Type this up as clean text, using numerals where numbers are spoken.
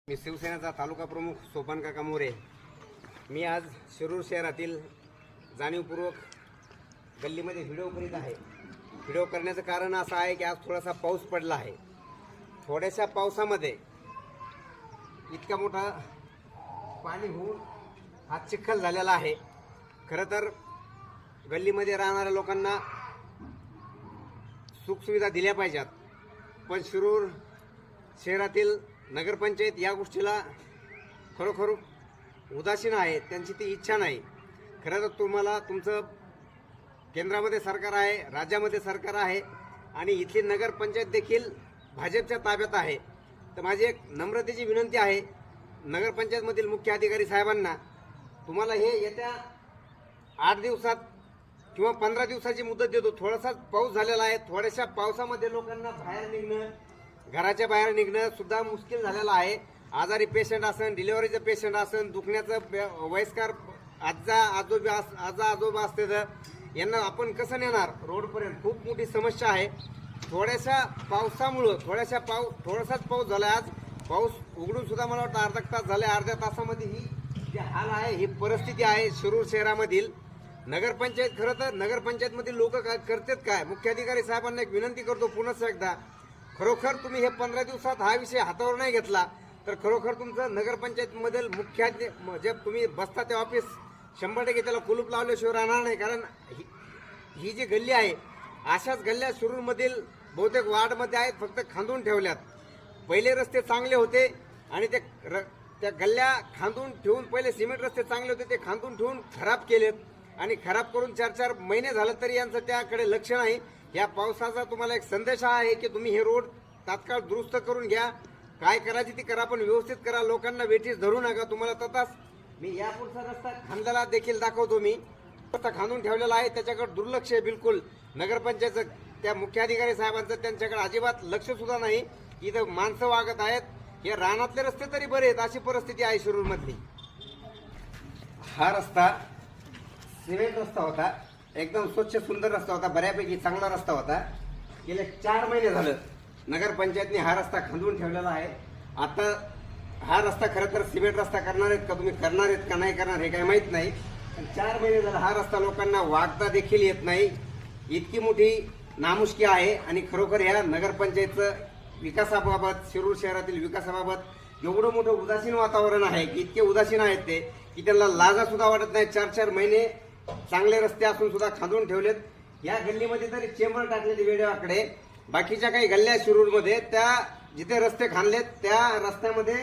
मी शिवसेनेचा तालुका प्रमुख सोपान काका मोरे। मी आज शिरूर शहरातील जाणीवपूर्वक गल्लीमध्ये व्हिडिओ करीत आहे। व्हिडिओ करण्याचं कारण असं आहे की आज थोडासा पाऊस पडला आहे। थोड्याशा पावसामध्ये इतका मोठा पाणी होऊन हा चिखल झालेला आहे। खरं तर गल्लीमध्ये राहणाऱ्या लोकांना सुखसुविधा दिल्या पाहिजेत, पण शिरूर शहरातील नगरपंचायत या गोष्टीला खरोखर उदासीन आहे। त्यांची ती इच्छा नाही। खरं तर तुम्हाला तुमचं केंद्रामध्ये सरकार आहे, राज्यामध्ये सरकार आहे आणि इथली नगरपंचायत देखील भाजपच्या ताब्यात आहे। तर माझी एक नम्रतेची विनंती आहे नगरपंचायतमधील मुख्य अधिकारी साहेबांना, तुम्हाला हे येत्या 8 दिवसात किंवा 15 दिवसाची मुदत देतो। थोडासा पाऊस झालेला आहे। थोड्याशा पावसामध्ये लोकांना बाहेर निघणं, घराच्या बाहेर निघणं सुद्धा मुश्किल झालेलं आहे। आजारी पेशंट असेल, डिलिव्हरीचं पेशंट असेल, दुखण्याचं वयस्कर आजोबा असते तर यांना आपण कसं नेणार रोडपर्यंत? खूप मोठी समस्या आहे। थोड्याशा पावसामुळं थोडासाच पाऊस झाला। आज पाऊस उघडून सुद्धा मला वाटतं अर्धा तास झाले। अर्ध्या तासामध्ये ही जे हाल आहे, ही परिस्थिती आहे शिरूर शहरामधील। नगरपंचायत खरं तर नगरपंचायतमधील लोक काय करतात काय? मुख्याधिकारी साहेबांना एक विनंती करतो पुन्हा एकदा, खरोखर तुम्ही हे 15 दिवसात हा विषय हातावर नाही घेतला तर खरोखर तुमचं नगरपंचायतमधील जे तुम्ही बसता ते ऑफिस 100% त्याला कुलूप लावल्याशिवाय राहणार नाही। कारण ही जी गल्ली आहे, अशाच गल्ल्या शिरूरमधील बहुतेक वार्डमध्ये आहेत, फक्त खांदून ठेवल्यात। पहिले रस्ते चांगले होते आणि त्या गल्ल्या खांदून ठेवून, पहिले सिमेंट रस्ते चांगले होते ते खांदून ठेवून खराब केलेत आणि खराब करून 4-4 महिने झाले तरी यांचं त्याकडे लक्ष नाही। या पावसाचा तुम्हाला एक संदेश आहे की तुम्ही हे रोड तात्काळ दुरुस्त करून घ्या। काय करायची ती करा, पण व्यवस्थित करा। लोकांना वेठीस धरू नका। तुम्हाला तसाच मी यापुढचा रस्ता खांदलेला देखील दाखवतो। मी रस्ता खांदून ठेवलेला आहे, त्याच्याकडे दुर्लक्ष आहे बिलकुल। नगरपंचायतचं त्या मुख्याधिकारी साहेबांचं त्यांच्याकडे अजिबात लक्ष सुद्धा नाही। इथं माणसं वागत आहेत, हे रानातले रस्ते तरी बरे आहेत, अशी परिस्थिती आहे शिरूर मधली। हा रस्ता सिमेंट रस्ता होता, एकदम स्वच्छ सुंदर रस्ता होता, बऱ्यापैकी चांगला रस्ता होता। गेले 4 महिने झालं नगरपंचायतने हा रस्ता खांदून ठेवलेला आहे। आता हा रस्ता खरं तर सिमेंट रस्ता करणार आहेत का, तुम्ही करणार आहेत का नाही करणार हे काही माहीत नाही, पण 4 महिने झालं हा रस्ता लोकांना वागता देखील येत नाही। इतकी मोठी नामुष्की आहे आणि खरोखर ह्या नगरपंचायतचं विकासाबाबत, शिरूर शहरातील विकासाबाबत एवढं मोठं उदासीन वातावरण आहे की इतके उदासीन आहेत ते की त्यांना लाजा सुद्धा वाटत नाही। 4-4 महिने चांगले रस्ते असून सुद्धा खांदून ठेवलेत। या गल्लीमध्ये तरी चेंबर टाकलेली वेळेवाकडे, बाकीच्या काही गल्ल्या शिरूरमध्ये त्या जिथे रस्ते खांदलेत त्या रस्त्यामध्ये